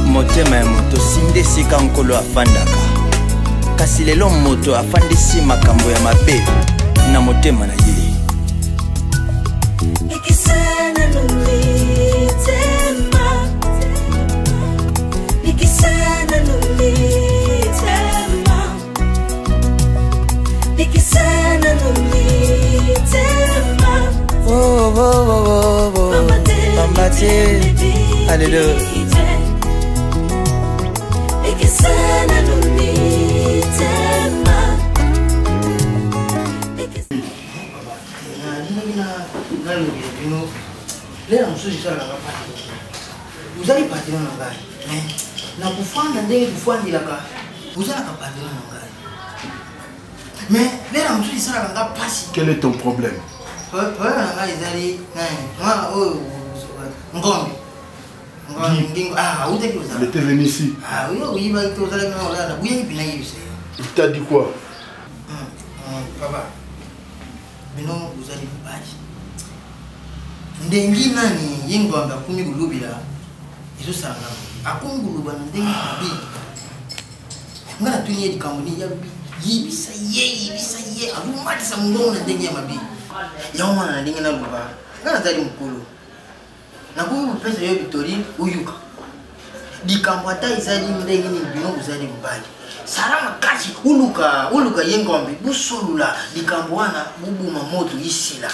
Motema ya moto sinde sika nkolo afandaka. Kasi lelo moto afandisi makambo ya mabe na motema na ye. Nikisana nulitema, nikisana nulitema, nikisana nulitema. Oh oh oh oh, mama te, alléluia. Nikisana nulitema. Lera msuzi sana ngapati. Uzali patino nangai. Na kufanda ndenge kufandilaka. Uzala kapatino nangai. Mais lera msuzi sana ngapasi. Quel est ton problème? Nangai zali moi ngombe. Il était venu ici. Ah oui, oui, il t'a dit quoi? Papa, maintenant vous allez vous battre. Ndengi nani yingwanga kumi gulubira izo sanga akunguluba ndengi bi ngana tunye dikamuni ya bi yibisa ye abumati sa mungo na ndengi ya mabi yauma na ndengi na luba ngana zali mkulu na kumu pesa yo Victory uyuka dikambo ata izali ndengi ni bino uzali mbali sarama kashi uluka yengombe busolula dikambo wana bubuma moto isila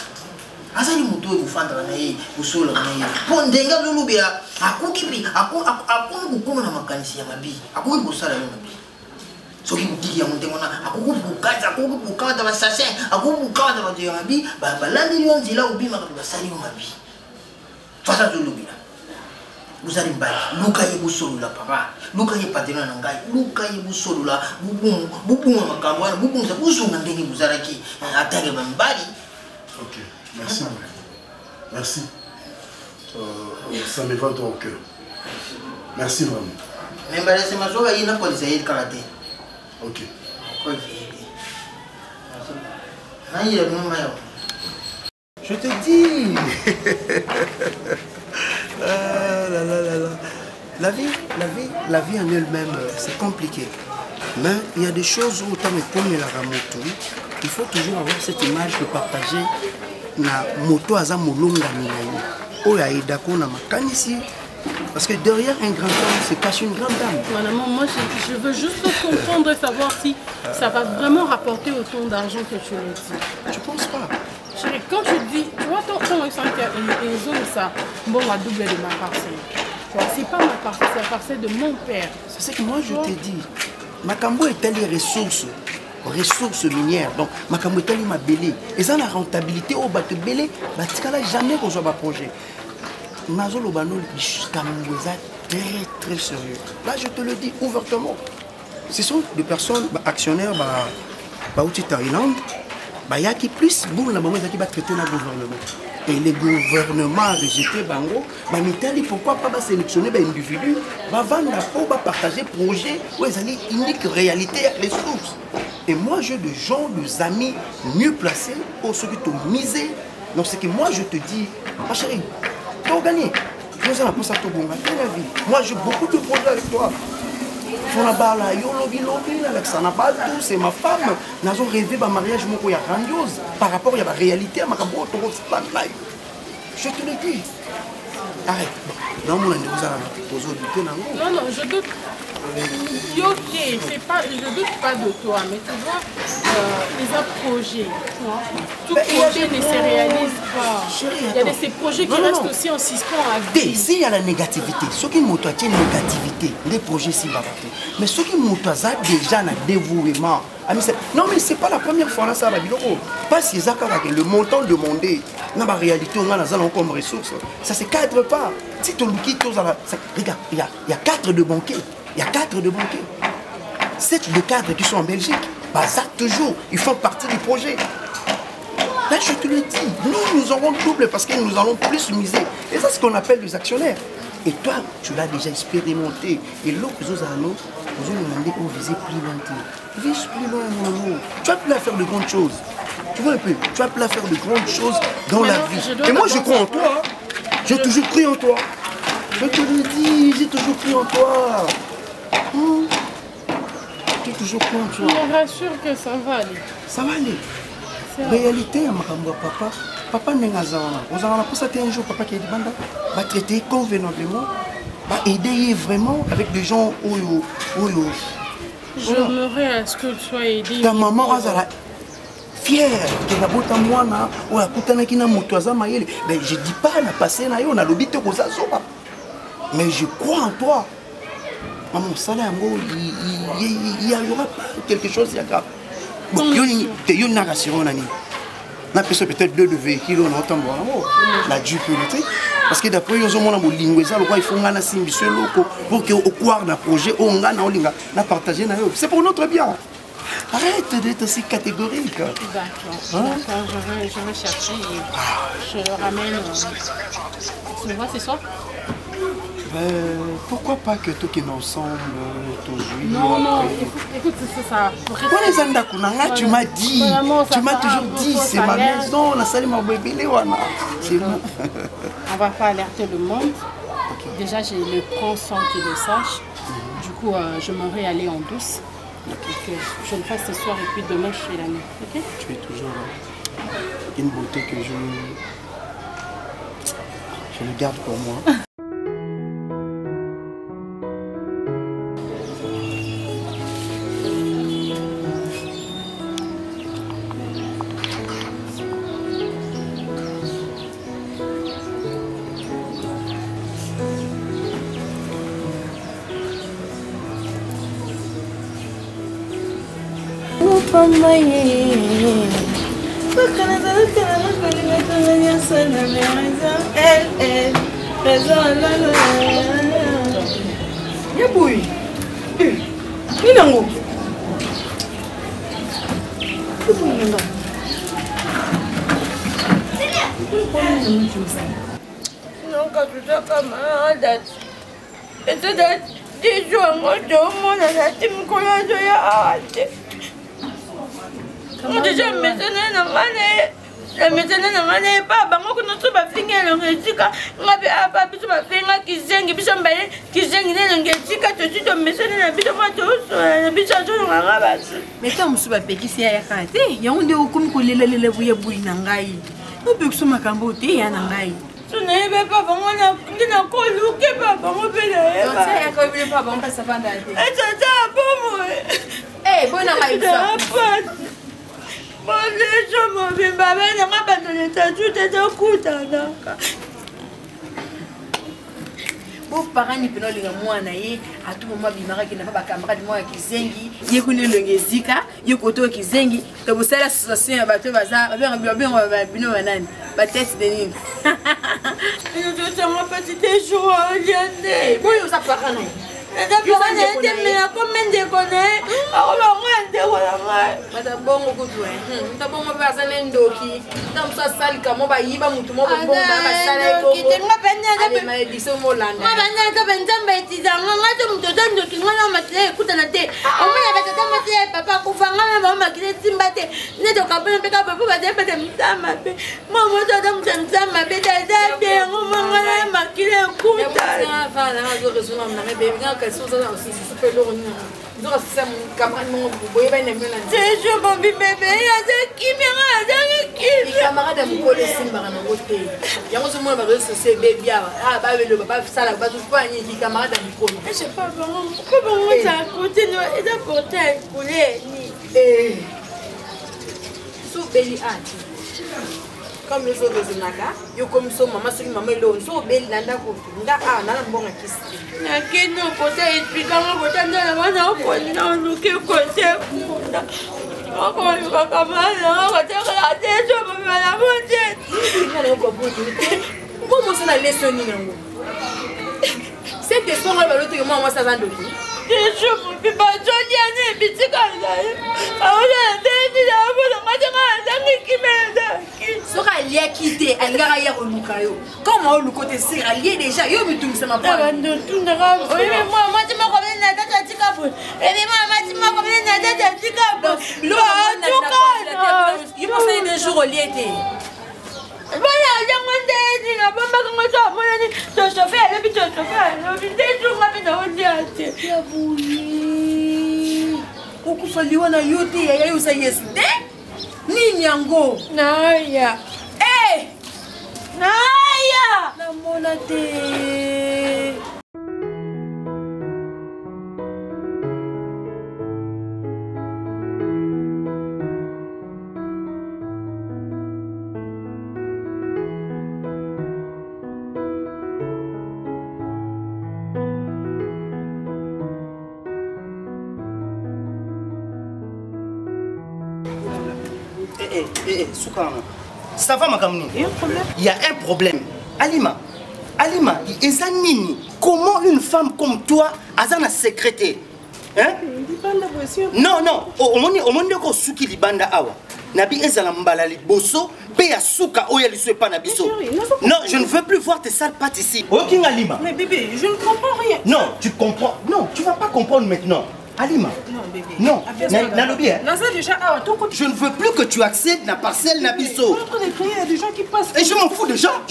asali mutu ekufanda na ye busola na ye pondenga lulubira akukipi akukukuma na makanisi ya mabi akukubusala yo mabi soki butiki ya muntengo na akukubukata basassin akukubukata bato ya mabi balandeli yo nzela ubima kapi basali yo mabi fasa zulubira uzali mbali luka ye busolula papa luka ye patena na ngai luka ye busolula bubumu makambo wana bubumu za buzunga ndenge buzaraki atake mbali. Ok, merci. Merci. Ça me va dans le cœur. Merci vraiment. Mais c'est ma joie, il n'a pas de karaté. Ok. Je te dis. La vie en elle-même, c'est compliqué. Mais il y a des choses où, tant que comme la moto, il faut toujours avoir cette image de partager la moto à Zamolonga Minaï. Oh, il y a d'accord na makanisi. Parce que derrière un grand homme se cache une grande dame. Voilà, moi je veux juste comprendre et savoir si ça va vraiment rapporter autant d'argent que tu le dis. Je pense pas. Chérie, quand tu dis, tu vois ton exemple, ils ont ça, bon, la double de ma parcelle. C'est pas ma parcelle, c'est la parcelle de mon père. C'est ce que moi je t'ai dit. Makambo est telle ressources minières. Donc, Makambo est telle ma belé. Et ça, la rentabilité au bateau belé, batikala jamais qu'on soit un projet. Nazolo Bano, très très sérieux. Là, je te le dis ouvertement. Ce sont des personnes actionnaires, au Thaïlande, il y a qui plus, bon, la maman qui va traiter le gouvernement. Et les gouvernements rejetés, en Italie, pourquoi pas sélectionner des individus, va vendre la peau, va partager projet, où ils ont une unique réalité avec les sources. Et moi, j'ai des gens, des amis mieux placés pour ceux qui t'ont misé. Donc, c'est que moi, je te dis, ma chérie, tu as gagné. Moi, j'ai beaucoup de projets avec toi. C'est ma femme. Nous avons rêvé d'un mariage grandiose par rapport à la réalité. Je te le dis. Arrête. Non, non, je doute. Ok, je doute pas de toi, mais tu vois, les projets, tout projet ne se réalise pas. Il y a de ces projets qui restent aussi en suspens à vie. S'il y a la négativité, ceux qui montrent une négativité, les projets s'y battent. Mais ceux qui montrent déjà un dévouement. Non, mais c'est pas la première fois là, ça va dire. Pas si le montant demandé, dans la réalité, on a comme ressources. Ça ne se cadre pas. Si tu regarde, il y a 4 de banquiers. Il y a 4 de banquiers. 7 de cadres qui sont en Belgique. Ça toujours, ils font partie du projet. Là, je te le dis, nous aurons double parce que nous allons plus miser. Et ça, c'est ce qu'on appelle les actionnaires. Et toi, tu l'as déjà expérimenté. Et l'autre, vous avez demandé qu'on visait plus loin. Vise plus loin, mon amour. Tu vas plus à faire de grandes choses. Tu vois un peu, tu vas plus à faire de grandes choses dans la vie. Et moi, je crois en toi. J'ai toujours cru en toi. Je te le dis, j'ai toujours cru en toi. J'ai toujours cru en toi. Je me rassure que ça va aller. Ça va aller. Réalité, papa. Papa n'est pas là. Vous avez pour ça un jour, papa qui est demandé, va traiter convenablement, va aider vraiment avec des gens où. J'aimerais à ce que tu sois aidé. Ta maman, elle est fière que la botte à moi, ou la botte qui n'a pas mais je dis pas, on a passé, on a l'obité aux azos. Mais je crois en toi. Maman, ça là, il y aura pas quelque chose de grave. Bon, il y a une narration. On a peut-être 2 véhicules, on entend la dualité. Parce que d'après, ils ont mon linguisé, il faut qu'on ait pour qu'on croire dans le projet, on a partagé. C'est pour notre bien. Arrête d'être aussi catégorique. D'accord, je vais chercher et je le ramène. Tu le vois ce soir? Pourquoi pas que tout est ensemble, toujours. Non, écoute, c'est ça. Tu m'as dit, tu m'as toujours dit, c'est ma maison, la salle m'a bébé, c'est bon. On va pas alerter le monde. Déjà, j'ai le prends sans qu'il le sache. Du coup, je m'en vais aller en douce. Que je le fasse ce soir et puis demain, je fais la nuit. Okay? Tu es toujours une beauté que je le garde pour moi. Yaboui, Ninango. Non, quand tu es camarade, et c'est des jours, moi, je demande à la team qu'on a déjà. Déjà, la maison n'a pas bango que nous sommes finis à l'engagement. On a pas pu se faire qui zeng, puis on va qui zeng l'engagement. Tu dis de maison n'a pas de moi tous, la maison de la rabasse. Mais quand on se bat qui s'y a raté, il y a un de comme qu'on les bouilles nangai. Nous peut que ce macamboté à nangai. Tu n'es pas bon, on a encore loupé pas bon, on peut le faire. Tu sais, quand il n'est pas bon, ça va d'aller. Et ça bon, moi. Eh, bonne arrivée. Bon, les gens m'ont vu, ma mère n'a pas donné ta joute et ta coute. Bon, parents, ils peuvent aller moi, à tout moment, il m'a dit qu'il n'a pas de camarade, moi, qui zengi, il connaît le Ngezika, il connaît qui zengi, que vous savez, l'association à bateau bazar, on va bien banane, ma tête de nid. Je suis mon petit joueur, Liane. Bon, il s'en parle. C'est je m'en vis bébé, il y a des qui les camarades de mon collègue il y a un moment où c'est bébé, ah, bah, le papa, ça, la base de poigne, les camarades de mon collègue. Je sais pas comment ça continue et d'apporter un poulet. Sous Béli Anti. Comme les autres Naka, you comme so maman sur maman l'eau, so Béli Nanda Kofi, Nda, ah, n'a bon acquis. Qui nous côté expliquant côté de la main au point nous qui côté encore une fois comme ça on va te regarder je me mets la moitié comment ça la leçon ni nango cette histoire là l'autre moi ça va ndoki Déjà, mon papa, Joliane, petit canal. Ah, on a dit, là, on sera lié à quitter, elle a hier au Lucayo. Comment le côté sera lié déjà, yo me tourne, ça m'a pas. Oui, mais moi, tu m'as convenu la date à Ticabo. Et moi, tu m'as convenu la date à Ticabo. Il m'a fait des jours au lié. Voilà, il y a un Soukana, ça va ma camine? Il y a un problème. Alima, Ezanini, comment une femme comme toi a un secrétaire? Hein? Non, au monde ko suki libanda awa. Nabi ezala mbala liboso, pe ya suka oya li pas nabiso. Non, je ne veux plus voir tes sales pattes ici. OK Alima. Mais bébé, je ne comprends rien. Non, tu comprends. Non, tu vas pas comprendre maintenant. Alima. Non, bébé. Non, Nalobi. Je ne veux plus que tu accèdes la parcelle Nabiso. Il y a des gens qui passent. Et je m'en fous des gens.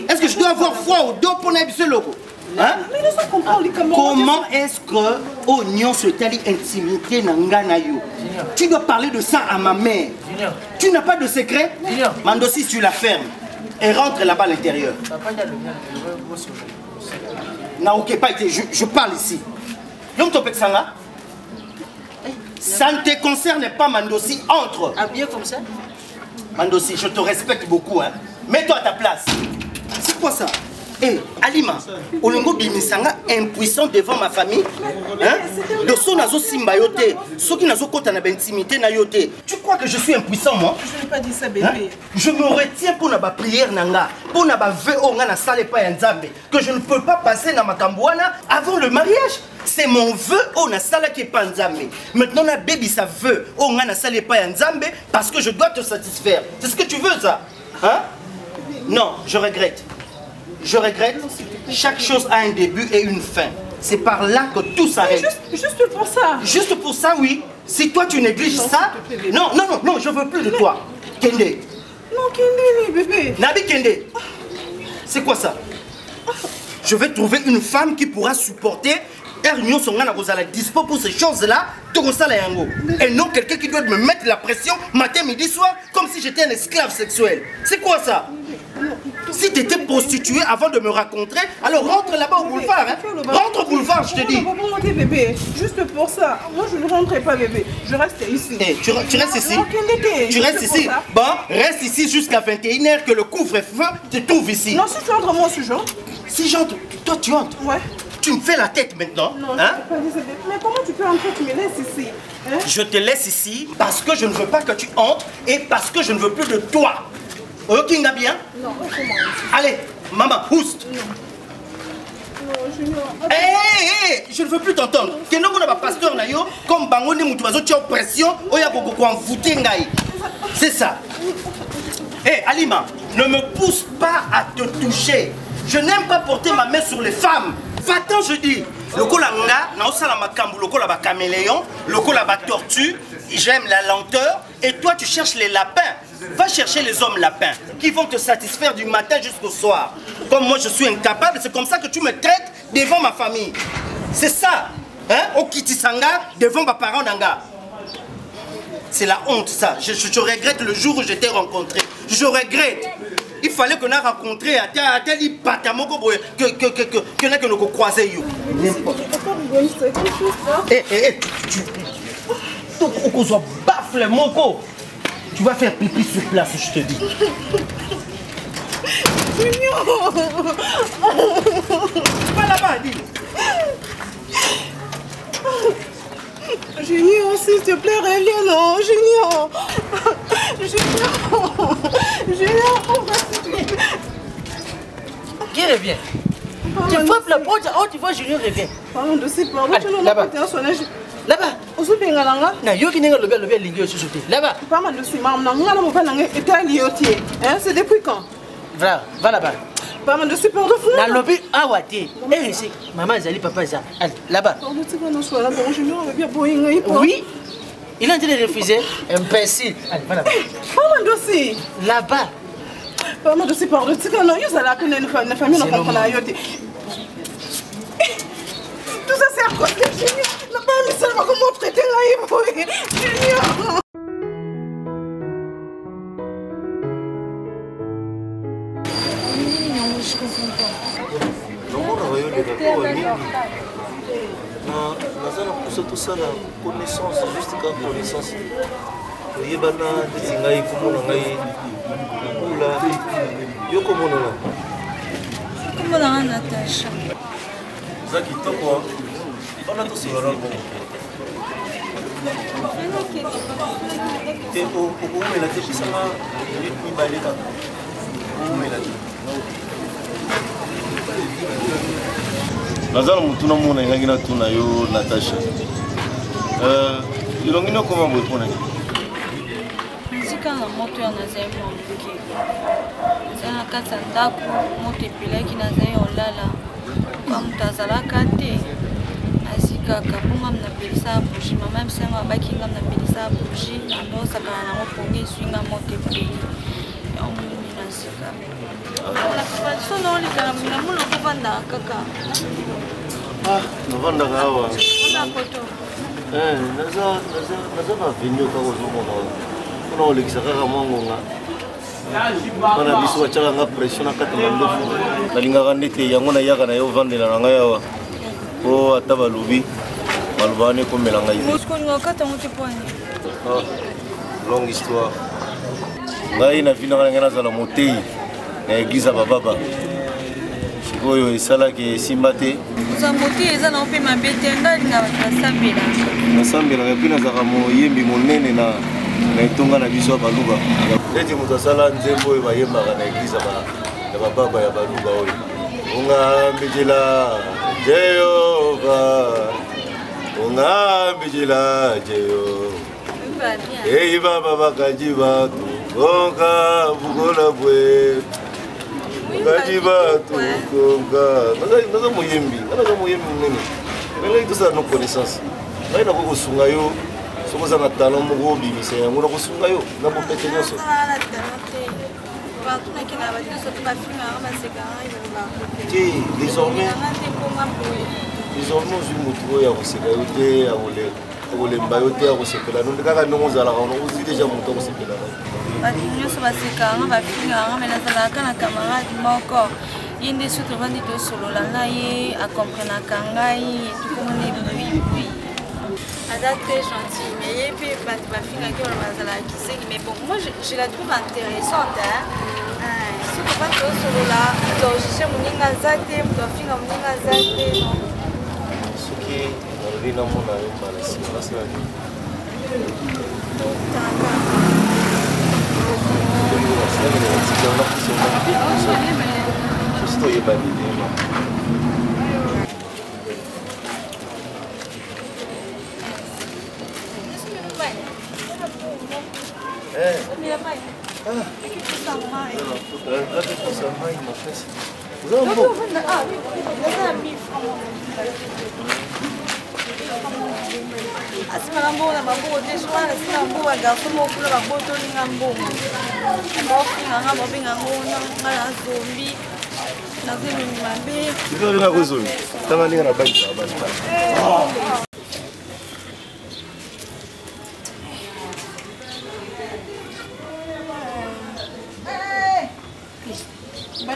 Est-ce que je dois avoir foi au dos pour Nabiso logo? Hein? Comment est-ce que Oignon se tali intimité Nanganayo? Tu dois parler de ça à ma mère. Tu n'as pas de secret? Mandossi, tu la fermes et rentre là-bas à l'intérieur. Non, ok, pas été. Je parle ici. Donc, tu peux ça ne te concerne pas, Mandossi. Entre. Habillé comme ça? Mandossi, je te respecte beaucoup. Hein. Mets-toi à ta place. C'est quoi ça? Eh, Alima, Olongo Bimisanga impuissant devant ma famille. Hein? De son nazo simbayote, ceux qui nazo kota na intimité na yote. Tu crois que je suis impuissant moi? Je n'ai pas dit ça bébé. Hein? Je me retiens pour na prière nanga, pour na vœu nga na sale pa nzambe que je ne peux pas passer na makambouana avant le mariage. C'est mon vœu au na sala qui pas nzambe. Maintenant na baby ça veut au nga na sale pa nzambe parce que je dois te satisfaire. C'est ce que tu veux ça? Hein? Non, je regrette. Je regrette, chaque chose a un début et une fin. C'est par là que tout s'arrête. Juste pour ça. Juste pour ça, oui. Si toi tu négliges ça... Non, je veux plus de toi. Kende. Non, Kende, bébé. Nabi Kende. C'est quoi ça? Je vais trouver une femme qui pourra supporter Ernion Songana Rosala dispo pour ces choses-là, et non quelqu'un qui doit me mettre la pression matin, midi, soir, comme si j'étais un esclave sexuel. C'est quoi ça? Si tu étais prostituée avant de me rencontrer, alors rentre là-bas au boulevard. Hein? Rentre au boulevard, je te dis. Bébé, juste pour ça. Moi, je ne rentrerai pas, bébé. Je reste ici. Hey, tu restes ici? Tu restes ici? Bon, reste ici jusqu'à 21h que le couvre-feu te trouve ici. Non, si tu entres, moi aussi, j'entre. Si j'entre, toi tu entres? Ouais. Tu me fais la tête maintenant? Non, hein? Je peux pas dire, mais comment tu peux entrer? Tu me laisses ici, hein? Je te laisse ici parce que je ne veux pas que tu entres et parce que je ne veux plus de toi. Ok, bien? Non, comment? Allez, maman, pousse. Non, Junior. Hé, je ne veux plus t'entendre. Que nous avons un pasteur comme Bangoni Moutouazo, tu as pression, c'est ça. Hé, Alima, ne me pousse pas à te toucher. Je n'aime pas porter ma main sur les femmes. Va-t'en, je dis. Le kolanga, naosala makambu, le kola ba caméléon, le kola ba tortue. J'aime la lenteur. Et toi, tu cherches les lapins. Va chercher les hommes lapins qui vont te satisfaire du matin jusqu'au soir. Comme moi, je suis incapable, c'est comme ça que tu me traites devant ma famille. C'est ça. Hein? Au Kitisanga, devant ma parent nanga. C'est la honte, ça. Je regrette le jour où je t'ai rencontré. Je regrette. Il fallait qu'on a rencontré à tel patamoko que nous croisé. N'importe. Tu vas faire pipi sur place, je te dis. Junior. Pas là-bas, dis. Junior, s'il te plaît, reviens, non, Junior. Junior, on va se... Qui revient? Oh, Tu frappes la porte, oh tu vois Junior revient. Pardon, dossier, pardon, tu n'as pas été un sonnage. Là-bas. On se fait un langa. Non, yo qui n'est pas le lingue sur sauter. Là-bas. Pas mal dossier, maman, on a mon père est à l'IoT. C'est depuis quand? Va là-bas. Pas mal dossier, pardon, fou. Dans le lobby, ah ouais, eh c'est maman Zali, papa ça. Allez, là-bas. Pardon, tu vas nous soir là, bon Junior, on va bien boire. Oui. Il est en train de refuser. Imbécile. Allez, va là-bas. Pas mal dossier. Là-bas. Pas mal dossier, pardon, tu vas nous y aller à la famille, on comprend la IoT. Tout ça c'est à cause de Junior. La famille, ça va comment traiter la IoT. Junior. Je comprends pas. Non, on a eu les rapports à nous. Nous ça la connaissance, juste quand connaissance. Il y a des gens qui ont Comment on a Natacha? Zaki, toi quoi? On a tous eu un et au moment où il a été ça m'a mis balé quand au moment il a dit Nazala mutuna mona ngina tuna yo Natasha ilongino koma bopona Nzika na moto ya nazai mwanguke Zana kata ndako moto epelaki nazai olala Kwa mutazalaka te Azika kabunga mnapelisa bougie Mama msenga bakinga mnapelisa bougie Ando sakana na moponge swinga moto epeli Ya umuni nazika La tradition na olika na mula kuvanda kaka Novanda kawa Onda koto naza na venue kako zomona kuna olekisa kaka mwangonga bana biso batiaka nga pression na kati na ndofu nalingaka ndete yango nayaka na yo vandela na ngai awa po ata balobi maloba wana ekomela ngai longue histoire ngai na vino ngai nazala motei na église ya bababa sikoyo esalaki esimba te motei eza na ope mabe te ngalinga nasambelaka epi nazalaka moyembi monene na etonga na biso ya baluba neti moto asala nzembo oyo bayembaka na église ya bababa ya baluba oyo ongambijela jehova ongambijela jehova eyi baba bakaji batu konka bukola bwe bakaji batu konka naza moyembi monene ngai tosala no connaissance ngai nako kosunga yo soki oza na talent moko obimisa yango nakosunga yo na bopete nyonso désormais ozwi motu oyo akoseka yo te akolemba yo te akosepela no kaka ndenge ozalaka ozwi deja motu akosepela bato nyonso basekanga bafinganga me nazalaka na camarade moko ye nde soki tovandi tosolola na ye akomprenaka ngai tokomoni bui Ada très gentil, mais il y a peu de filles qui ont la kiseki, mais bon, moi je la trouve intéressante. Si tu vas te solo là, tu dois chercher mon ingazate, tu dois finir mon ingazate. Ce qui est dans le nom de la maladie, c'est la vie.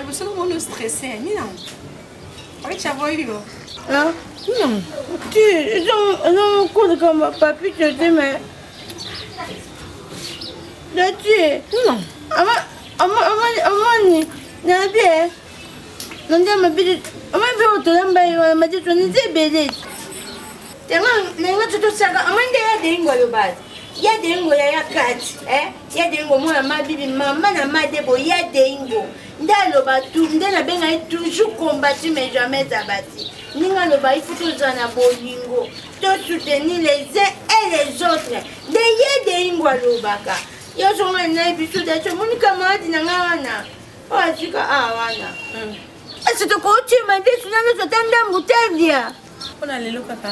Você não vai stressé, não? Olha que avó aí, não, não, quando como papi te tem mais, daqui, não, amani, na bem, não tem mais bem, amani bem outro também, mas tu não tem bem, tem uma tudo saga, amani é de língua do bar. Ya dengo ya kati ya dengo mwana mabibi mama na madebo ya dengo ndaloba tout ndena benga toujours combattu mais jamais abattu ninga loba il faut tozana bolingo to soutenir les uns et les autres de ingwa lobaka yo songa na biso de cho moni camarade na ngana o asika wana est-ce que tu m'as dit que nous attendons mutelia on a lelo papa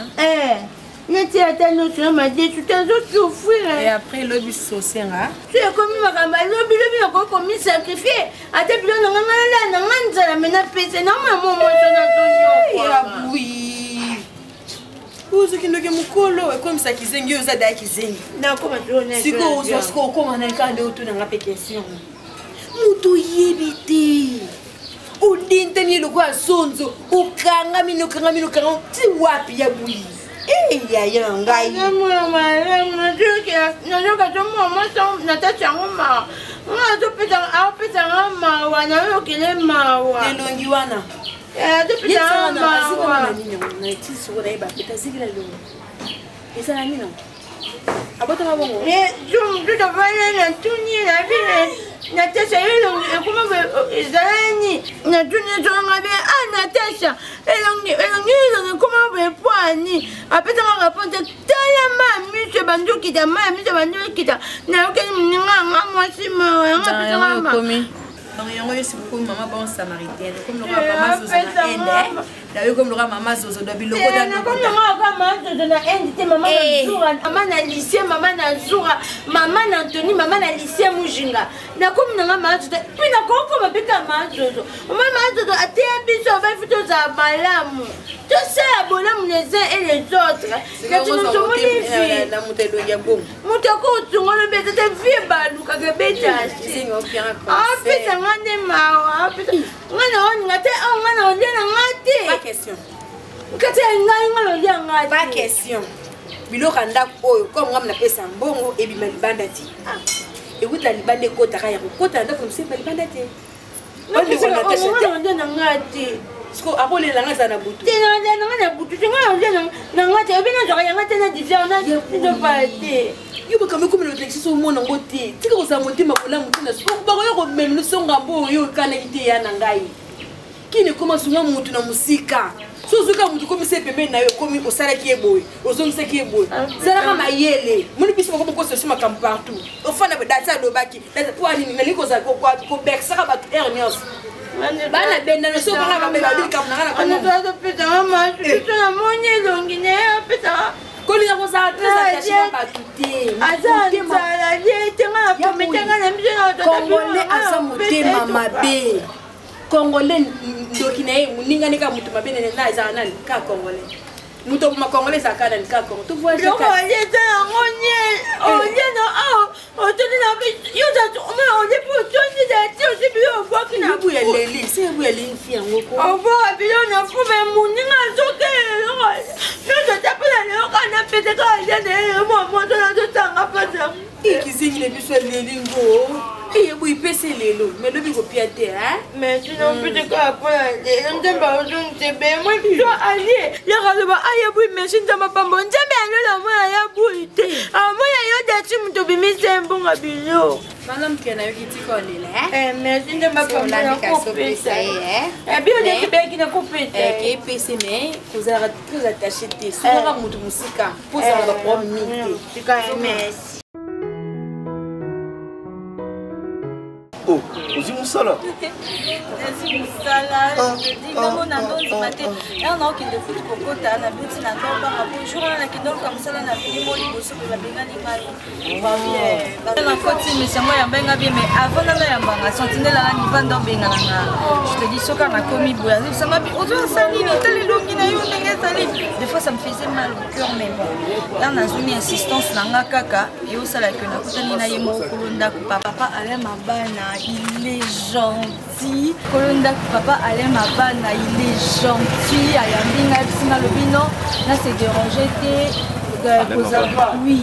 neti ata notion m'a dit tu t'es souffrir et après l'obis sosenga tu es comme makamba lobi ko comme sacrifier ata bilo na nganza mena pese na maman na tonyo ya oui uzo kindoke mukolo comme ça kizengi uza da kizengi na koma tone siko uzo siko koma na kande utuna ngape question mutu yebite udinte ni lokwa sonzo ukanga mino ti wapi ya bui ya ngai elongi wana abotama bongo Natasha comment ezalani na tuni zonga be Natasha elongi comment be poani apeta nga raponte tala mami se banduki da mami se banduki da na okeni mninga mwasi ma nga peta mama yango yesi comme maman bon samaritaine comme le maman zozo na ende d'ailleurs comme le maman zozo do biloko da na comme maman zozo na ende te maman na zura maman na lycée maman na zura maman na Anthony maman na lycée Mujinga na comme na maman zozo puis na koko mabeka maman zozo maman zozo ate biso ba futo za malamu tout ça bolamu les uns et les autres que tu nous sommes les na mutelo ya bom mutako tungolo bete te vie balu ka beta singo pia pesa ngane mawa pesa ngana on ngate ngana on na ngate pas question ngate ngai ngalo ya ngate pas question biloko ndako oyo comme ngam na pesa mbongo e bima libanda ti e wuta libanda ko taka ya ko ta ndako msepa libanda ti on ngalo na ngate Sko abole la ngata na butu. Tena na butu. Tena na ngata obina zo ya ngata na divya na de party. Yuba kama comme le texte so mona ngote. Tika ko sa motima kola mutina. So ba ko yo menu so ngambo yo kana ite ya na ngai. Kini koma sunga mutu na musika. So zuka mutu komi se pembe na yo komi osala ki eboy. Ozongisa ki eboy. Zala kama yele. Muni biso ko ko so sima kam partout. Ofana be data do baki. Data po ani na liko za ko bex saka ba hernias. Bana benda no so bana ba bela dika na kana ana to peta mama tu na monye longi ne peta koli na kosa tresa tashima batute azan sala ye tenga ko metenga na mje na to kongole asa mutema mabe kongole ndoki na ye muninga nika mutu mabe ne na za nani ka kongole muto ma kongole za kana nika kongo tu vois je ka ye ta monye o ye no o to na bi yo ta o le po to ni da ti o si bi o gbo kina bu eleli se bu eleli fi an woko o bo bi yo na fu me muninga so ke yo to ta pula le o kana pete ka ye ne mo to na to tanga pa ta ikizingi le biso eleli ngo et oui pese lelo mais le bigo piate hein mais tu non plus de quoi après on t'aime pas on te ben moi je aller le raloba aya bui mais je t'aime pas bon j'aime aller la moi aya bui te ah moi yo de tu me to bimi sembo ngabilo madame kena yo kitiko lele mais je t'aime pas na couper ça bien de be qui na couper que pese mais vous avez très attaché te souvent mutu musika pour ça la promis tu quand même Oh, ozi musala. Ozi musala. Je dis non na ndozi mate. Et on a qui de foot kokota na biti na ndoba na bonjour na kidogo comme ça na fini mo liboso pe babenga ni mai. Va bien. Na koti misango ya benga bien mais avant na ya mbanga sentinelle na nivanda benga na. Je te dis soka na komi boya. Ça m'a dit ozo sali ni tele longi na yo ndenge sali. Des fois ça me faisait mal au cœur mais bon. Là na zone insistance na nga kaka et au sala que na kotani na yemo kolonda ko papa ale mabana. Il est gentil. Kolonda papa Alain Mabana, il est gentil. Ayambinga Epsina Lobino, là c'est dérangé. Oui.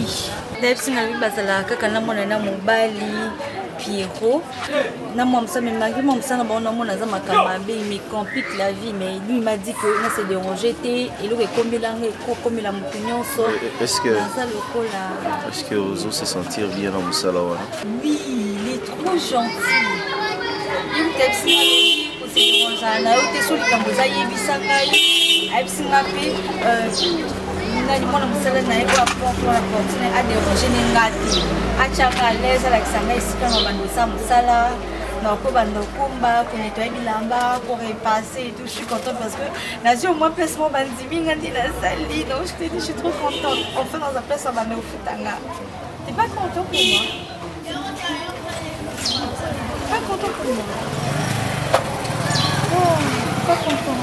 Epsina Lobino, Basala, Kakana Monana Mobali, Pierrot. Namon ça me marie, mon ça n'a pas mon azama kamabe, il me complique la vie, mais lui il m'a dit que là c'est dérangé. Il aurait commis la moupignon. Est-ce que Ozo se sentir bien dans Moussala? Oui, il est trop gentil. na yo te so likambo eza yebisa ngai ayebisi nga mpe nani mwana mosala na ye oyo apona portine adérange ne nga te atiaka à l'aise alakisa ngai esika na bando eza mosala na kobanda okumba konetoye bilamba korepasse et tout. Je suis contente parce que nazwi au moins place mo bandimi nga ndi nasali. Donc je te dis, je suis trop contente enfin dans un place banda ofutanga. T'es pas content pour moi? Pas content pour moi? Oh, pas content.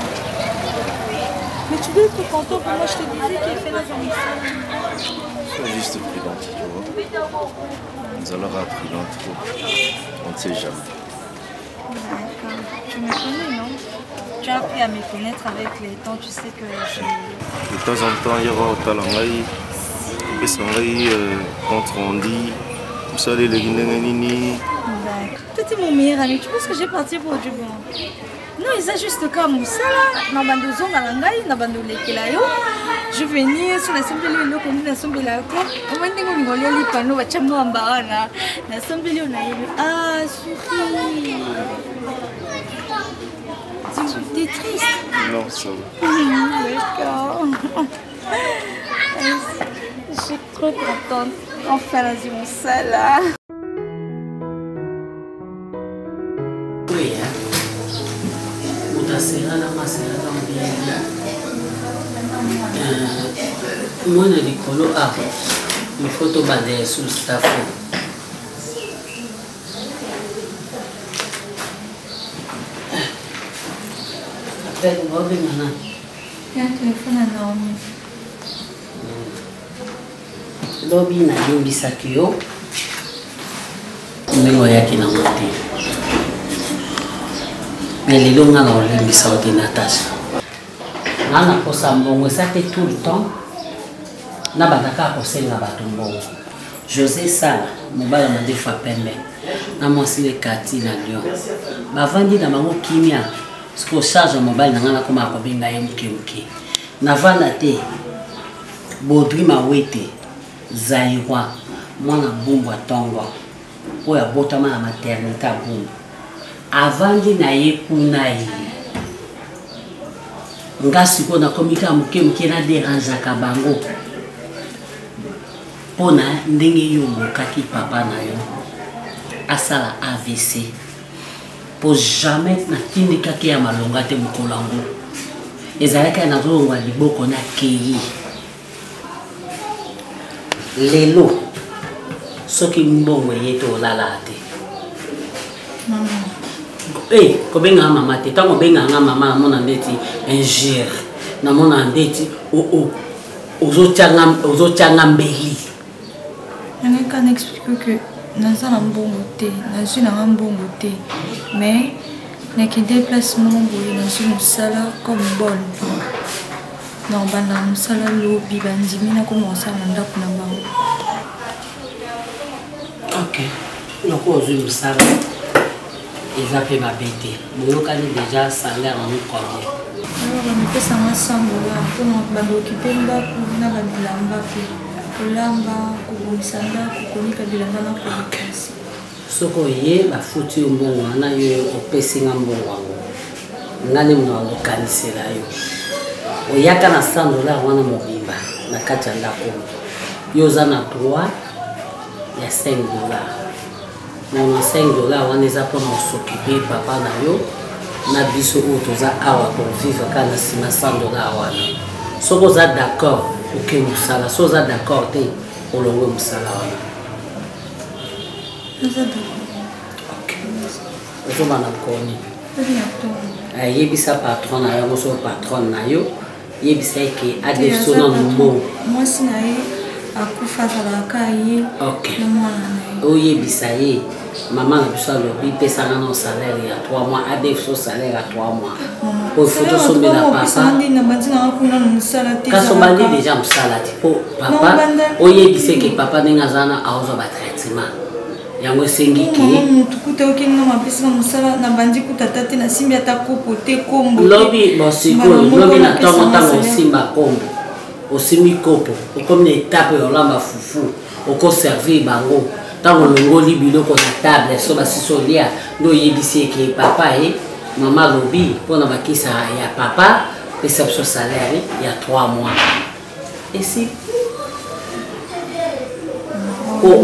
Mais tu dois être content pour moi, je te disais qu'il fait dans un message. Sois juste prudente, tu vois. Nous allons être prudente, on ne sait jamais. D'accord. Tu me connais, non? Tu as appris à me connaître avec les temps, tu sais que je... De temps en temps, il y aura au Talangaï, contre on dit, tout ça, les Guinéens. Toi, t'es mon meilleur ami, tu penses que j'ai parti pour du bon? Non, ils ont juste comme ça là, dans le bando zone à l'angaï, dans le bando lekelayo. Je venais sur la sembélé, le connu la sembélé à quoi? On va dire qu'on va aller les panneaux, on va chamo en barana. La sembélé on a eu. Ah, souris. T'es triste? Non, ça va. D'accord. Je suis trop contente. Enfin, là, c'est mon sale là. Oui, hein. Moi, je dis que il faut te bander sous le staff. Appelle moi maintenant. Il y a un téléphone à dormir. Lobby na yimbi sakio. Mengo yake na mote. Mais les longs ont les mis sur Natasha. Nana posa mbongo ça fait tout le temps. Na bataka posenga batumbongo. José Sala, mobala mande fois pembe. Na mwasi le kati na Lyon. Ba vandi na mango kimia. Siko charge mobile na ngana koma ko benga yemke. Na vanda te. Bodri mawete. Zairwa mwana bumbu atongo. Oya botama na maternité bumbu. Avandi na ye kuna ye ngasi ko na komika muke na dérange ka bango pona ndenge yo mokaki papa na yo asala AVC pour jamais na tindika ke ya malonga te mukolango ezalaka na zonga liboko na keyi lelo soki mbongo yeto lala te Maman. Eh, kobenga mama te tango benga nga mama mona ndeti ingère na mona ndeti ozochanga mbeli. Je kan expliquer que naza na mbongo te, nazwi na mbongo te, mais naki déplacement boye nazwi mosala comme bonne. Non bana mosala lobi bandimi na ko mosala na ndako na bango. OK. Nako ozwi mosala. Ils appellent ma bête. Mon local est déjà salaire en combien? Alors, on peut s'en rassembler pour occuper la bilamba, pour lamba, pour sanda, pour konika bilamba na pour kasi. Soko ye ba futi mbongo na yo opesinga mbongo wango. Ngane mwa lokalisela yo. Oyaka na $100 wana mobimba na kati ya ndako. Yo za na 3 ya $5. Mon $5 on les a pour s'occuper papa na yo na biso otoza awa pour vivre kana sima $100 wana. Soko za d'accord OK musala, so za d'accord te olongo musala wana. Za d'accord. OK. Ozo bana koni. Yebisa patron na yo so patron na yo. Yebisa ke adefso na mbo. Moi sinaye akufa za kaye. OK. Na mwana na yo. Oyebisa ye. Maman a besoin de lui payer son salaire il y a 3 mois, ADF son salaire à 3 mois. Pour photo son de la papa. Quand son bandi déjà me salade pour papa, oye dit que papa n'est zana a ozo ba traitement. Yango sengi ki. Tukuta okinga mapesa musala na bandi kutatati na simbi ata kopote kombo. Lobi bosiko, lobi na tongo simba kombo. Osimi kopo, comme une étape au lamba fufu, au servir bango. ntango olongoli biloko na table so basisi olia nde oyebisi eke papa ye mama alobi mpona bakisa ya papa pesa biso salaire ya 3 mois esi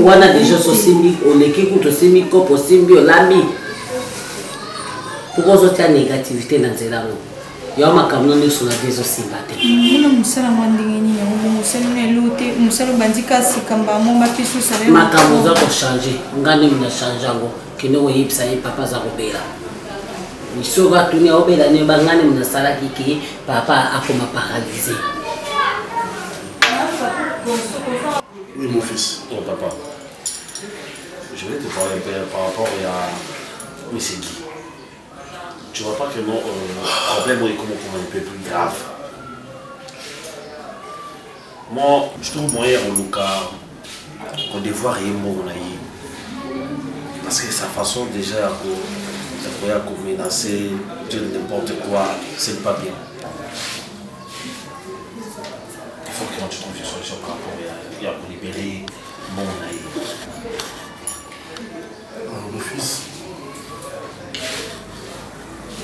wana deja sosimbi oleki kutu osimbi kopo osimbi olambi pourquoi ozotia négativité na nzela ngo yo makambo nyonso na biso simba te mona musala mwa ndenge nini yango musala na elo te musala bandika sikamba momba peso salaire makambo za kochange ngani mina change yango kende koyebisa ye papa za kobela biso batuni aobela ne bangani mina salaki ke papa akoma paralysé. Oui, mon fils. Oh, papa, je vais te parler par rapport à M. Guy. Tu vois pas que mon problème est comme un peu plus grave. Moi, je trouve moyen au Lucas qu'on devoir y mon parce que sa façon déjà de menacer, dire n'importe quoi, c'est pas bien. Il faut que tu trouves une solution par rapport à libérer mon aïe. Mon fils,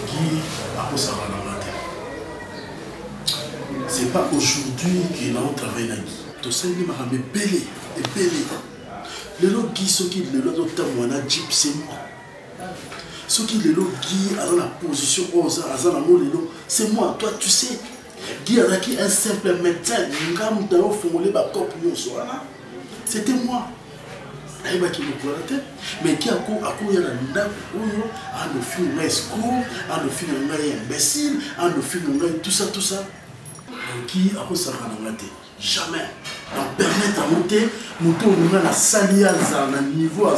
Guy a pour ça c'est pas aujourd'hui qu'il a travaillé avec Guy. Tout ça, il m'a ramené belé et belé. Le lot Guy, ce qui est le lot de Jeep, c'est moi. Ce qui est le lot Guy a dans la position c'est moi. Toi, tu sais. Guy a un simple médecin. C'était moi. Mais qui a imbécile, tout ça. Qui a jamais. Donc permettre à monter, on a la salia à un niveau à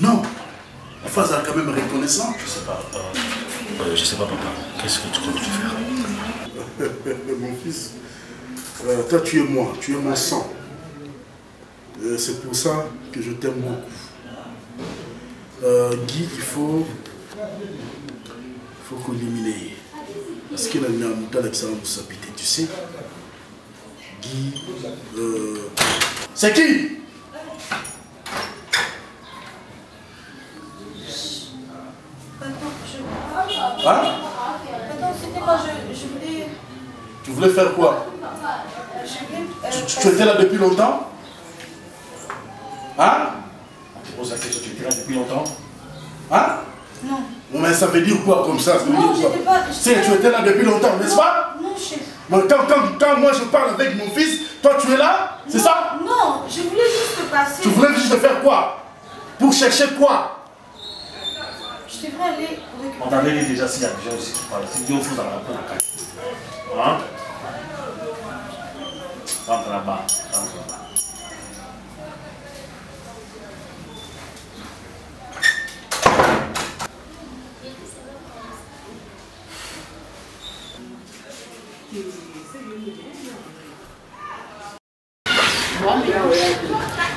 non. Il faut quand même reconnaissant. Je sais pas, papa. Qu'est-ce que tu comptes faire? Mon fils, toi tu es moi, tu es mon sang. C'est pour ça que je t'aime beaucoup. Guy, il faut qu'on élimine. Parce qu'il a un mouton avec ça pour s'habiter, tu sais. Guy, c'est qui? Hein? Attends, c'était moi, je voulais... Tu voulais faire quoi? Tu étais là depuis longtemps? Hein? On te pose la question, tu étais là depuis longtemps? Hein? Non. Bon, mais ça veut dire quoi comme ça? Non, j'étais pas... Tu étais là depuis longtemps, n'est-ce pas? Non, chef. Mais quand moi je parle avec mon fils, toi tu es là? C'est ça? Non, je voulais juste passer... Tu voulais juste faire quoi? Pour chercher quoi? Je devrais aller récupérer... On t'avait dit déjà s'il y a des gens aussi qui parlent. Si Dieu vous a rappelé la carte. Hein? Rentre là-bas. Rentre là-bas.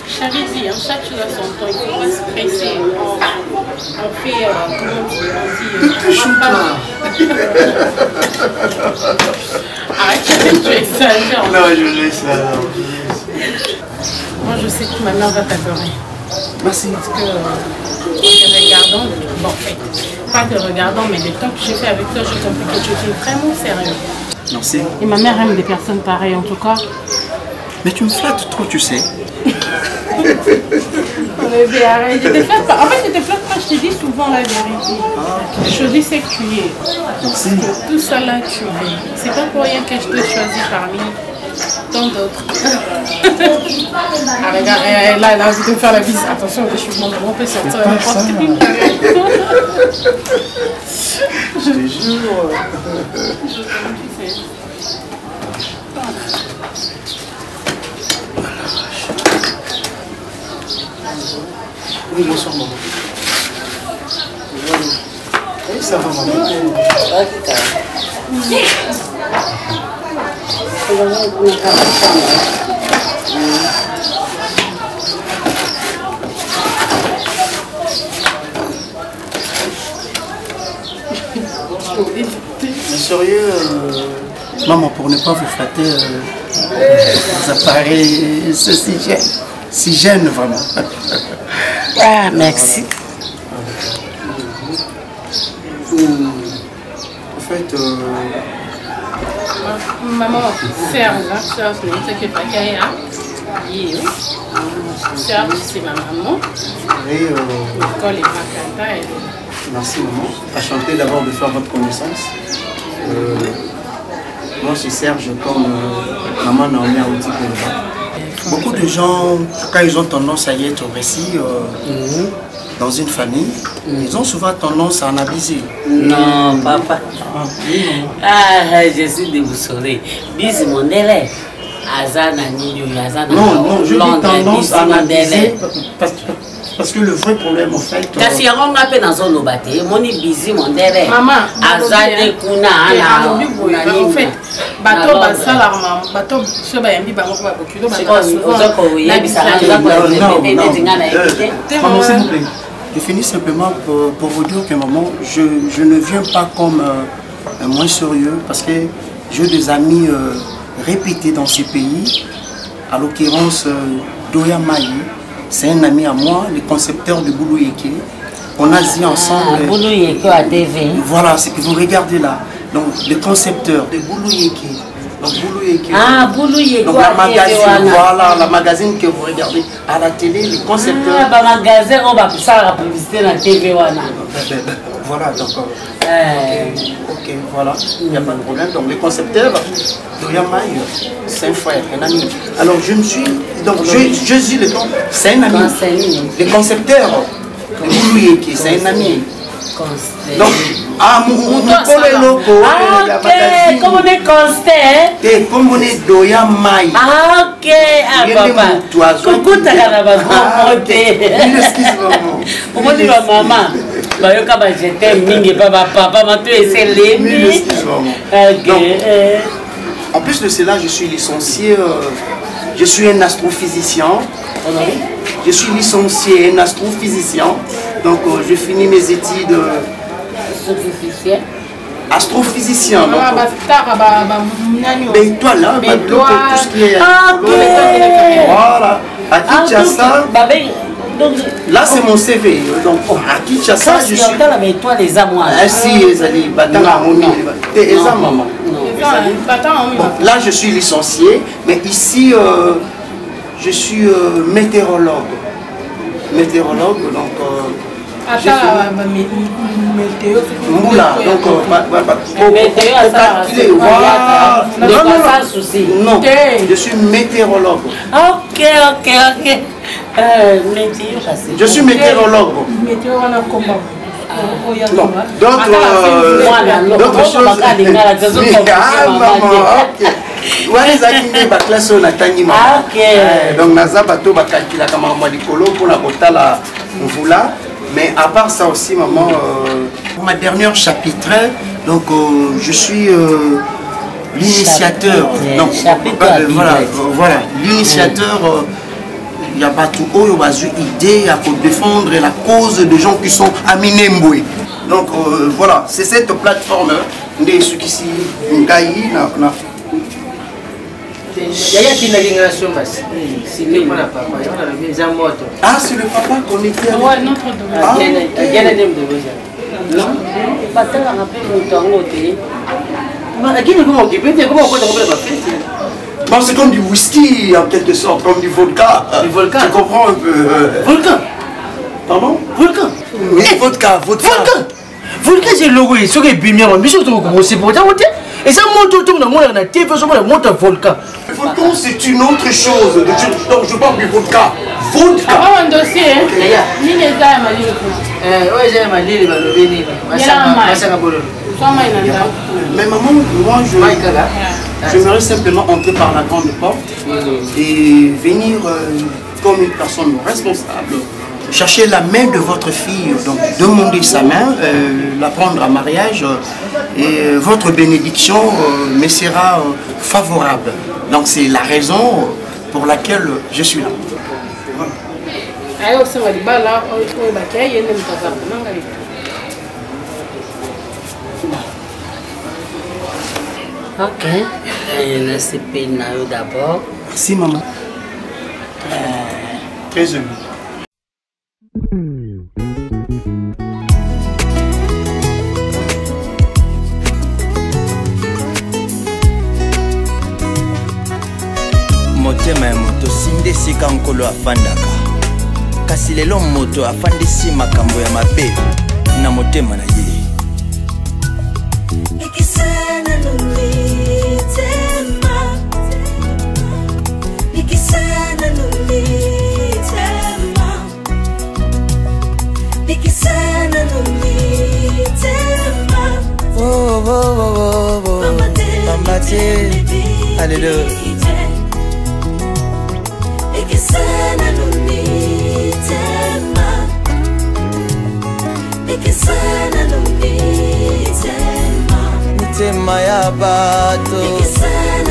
Charity, chaque chose a son temps, il ne faut pas se presser. On fait, comment on dit, arrête, tu exagères. Non, je laisse ça. Moi, je sais que ma mère va t'adorer. Merci. Parce que, te regardant, bon, en fait, pas te regardant, mais le temps que j'ai fait avec toi, j'ai compris que tu étais vraiment sérieux. Merci. Et ma mère aime des personnes pareilles, en tout cas. Mais tu me flattes trop, tu sais. Bébé, arrête, je te flatte pas. En fait, je te flatte pas, je te dis souvent la vérité. Je dis ce que tu es. Merci. Tout ça là, tu es. C'est pas pour rien que je te choisis parmi tant d'autres. Ah, regarde, là, elle a envie de me faire la bise. Attention, je suis mon peut sortir. Je te jure. Oui, bonsoir maman. Oui, ça va maman. Mais sérieux, maman, pour ne pas vous flatter, vous appareils ceci, si jeune vraiment. Ah, merci. En fait, maman, Serge, c'est qui est pas Serge, c'est ma maman. L'école est pas. Merci maman. Enchanté d'abord de faire votre connaissance. Moi c'est Serge comme maman Naomi Aouti. Beaucoup de gens, quand ils ont tendance à y être récits dans une famille, ils ont souvent tendance à en abuser. Non, papa. Ah, je suis déboussolé. Bis mon délai. Non, je dis tendance à en abuser parce que le vrai problème en fait. Kasi yango ngape nazo lobate, moni busy mon délai. Maman, azade kuna ana. En fait, bateau basala maman, bateau so ba yambi bango ba bokulo ba souvent. Je finis simplement pour vous dire que maman, je ne viens pas comme moins sérieux parce que j'ai des amis réputés dans ce pays, à l'occurrence Doya Maï, c'est un ami à moi, le concepteur de Boulou Yeke. On a dit ensemble. Boulou Yeke à TV. Voilà, c'est que vous regardez là. Donc, le concepteur de Boulou Yeke. Donc, Boulou Yeke. Ah, Boulou Yeke. Donc, la magazine, voilà, la magazine que vous regardez à la télé, le concepteur. Ah, bah, magazine, on va faire la publicité à la TV. Voilà, donc. Ok, voilà, il n'y a pas de problème. Donc, le concepteur, Doya Maï, c'est un frère, un ami. Alors, je me suis. Donc, je dis le nom, c'est un ami. Le concepteur de Boulou Yeke, c'est un ami. Donc, comme on est consté, comme on est Doya Maï. Ah, ok, ah, papa. Coucou, t'as la on dit ma maman. J'étais mingi, papa, m'a tout essayé. En plus de cela, je suis licencié, je suis un astrophysicien. Je suis licencié, un astrophysicien. Donc, je finis mes études. Astrophysicien. Mais toi là, tout ce qui est. Voilà. À Kinshasa. Là, c'est mon CV. Donc, à Kinshasa, je suis. les amours. Là, je suis licencié, mais ici, je suis météorologue. Météorologue, donc. Moula, donc pour calculer. Non, je suis météorologue. Ok. Je suis météorologue. D'autres choses. Donc, naza bato bakalkila kama mwadikolo pour la botala mvula. Mais à part ça aussi, maman, pour ma dernière chapitre, donc je suis l'initiateur. Donc voilà, l'initiateur. Il y a pas tout haut, il y a une idée à défendre la cause des gens qui sont à Minembwe. Donc voilà, c'est cette plateforme de ceux qui s'y Ngaï. Ah, c'est le papa qu'on était avec. Ouais, notre Bon, c'est comme du whisky en quelque sorte, comme du vodka. Du volcan. Tu comprends un peu. Volcan. Pardon? Volcan. Oui, vodka. Volcan, c'est le logo. Ce qui est bien, mais surtout, c'est pour ça. Et ça monte autour de moi, la TV, ça monte un volcan. Le volcan, c'est une autre chose. Donc, je parle du vodka. Vodka. Un dossier, ni les dames à l'île. Oui, j'ai ma lille, Mais maman, moi, j'aimerais simplement entrer par la grande porte et venir comme une personne responsable, chercher la main de votre fille, donc demander sa main, la prendre en mariage et votre bénédiction me sera favorable. Donc c'est la raison pour laquelle je suis là. Ok, laissez payer d'abord. Merci maman. très ému. Motema ya moto sinde sika nkolo afandaka kasi lelo moto afandisi makambo ya mabe na motema na ye Nikisana numitema Nikisana numitema Nikisana numitema Oh, oh, oh, oh, oh Pambate Alléluia Nikisana numitema Nikisana numitema Nitema ya bato Nikisana